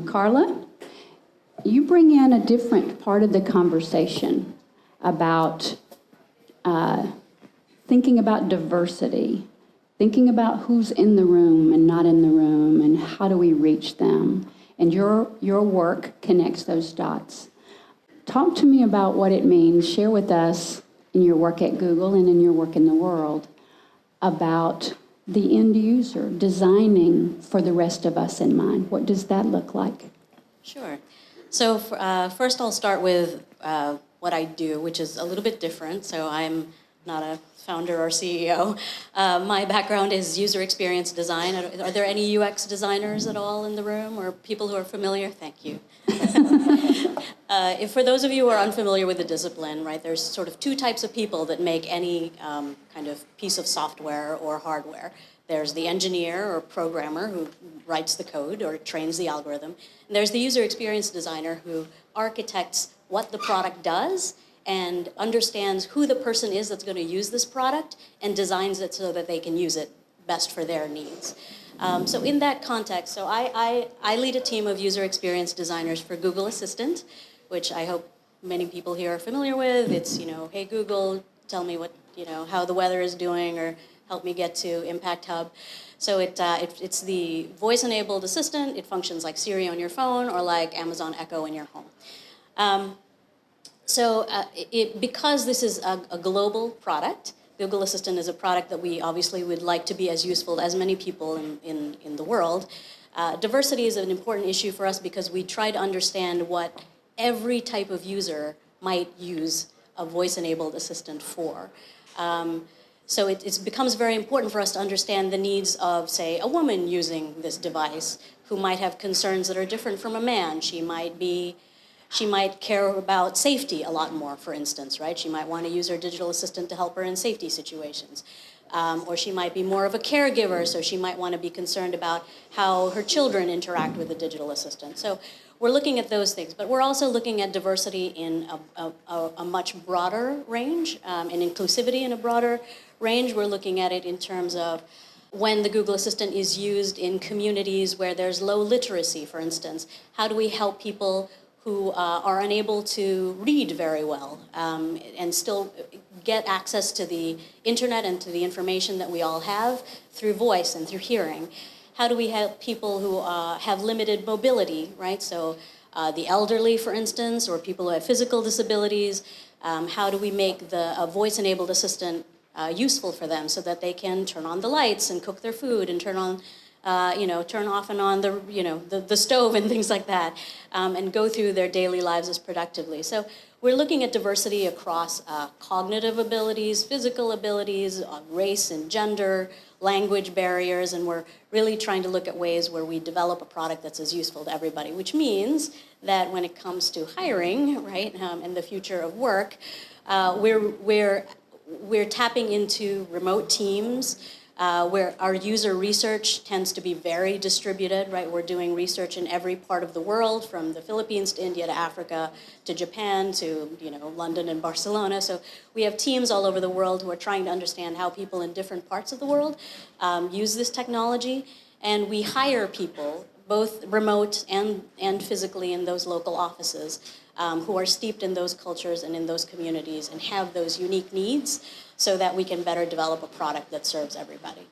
Carla, you bring in a different part of the conversation about thinking about diversity, thinking about who's in the room and not in the room, and how do we reach them. And your work connects those dots. Talk to me about what it means. Share with us in your work at Google and in your work in the world about the end user, designing for the rest of us in mind. What does that look like? Sure. So first I'll start with what I do, which is a little bit different. So I'm not a founder or CEO. My background is user experience design. Are there any UX designers at all in the room or people who are familiar? Thank you. For those of you who are unfamiliar with the discipline, right, there's sort of two types of people that make any kind of piece of software or hardware. There's the engineer or programmer who writes the code or trains the algorithm. And there's the user experience designer who architects what the product does and understands who the person is that's going to use this product and designs it so that they can use it best for their needs. So in that context, so I lead a team of user experience designers for Google Assistant, which I hope many people here are familiar with. It's, hey Google, tell me what, how the weather is doing, or help me get to Impact Hub. So it's the voice-enabled assistant. It functions like Siri on your phone or like Amazon Echo in your home. Because this is a global product, Google Assistant is a product that we obviously would like to be as useful as many people in the world. Diversity is an important issue for us because we try to understand what every type of user might use a voice-enabled assistant for. So it becomes very important for us to understand the needs of, say, a woman using this device who might have concerns that are different from a man. She might care about safety a lot more, for instance, right? She might want to use her digital assistant to help her in safety situations. Or she might be more of a caregiver, so she might want to be concerned about how her children interact with the digital assistant. So we're looking at those things, but we're also looking at diversity in a much broader range, and inclusivity in a broader range. We're looking at it in terms of when the Google Assistant is used in communities where there's low literacy, for instance. How do we help people who are unable to read very well and still get access to the internet and to the information that we all have through voice and through hearing? How do we help people who have limited mobility, right? So the elderly, for instance, or people who have physical disabilities. How do we make a voice-enabled assistant useful for them so that they can turn on the lights and cook their food and turn off and on the stove and things like that, and go through their daily lives as productively. So we're looking at diversity across cognitive abilities, physical abilities, race and gender, language barriers, and we're really trying to look at ways where we develop a product that's as useful to everybody, which means that when it comes to hiring, right, and the future of work, we're tapping into remote teams, where our user research tends to be very distributed, right? We're doing research in every part of the world, from the Philippines to India to Africa to Japan to London and Barcelona. So we have teams all over the world who are trying to understand how people in different parts of the world use this technology, and we hire people, both remote and physically in those local offices, who are steeped in those cultures and in those communities and have those unique needs so that we can better develop a product that serves everybody.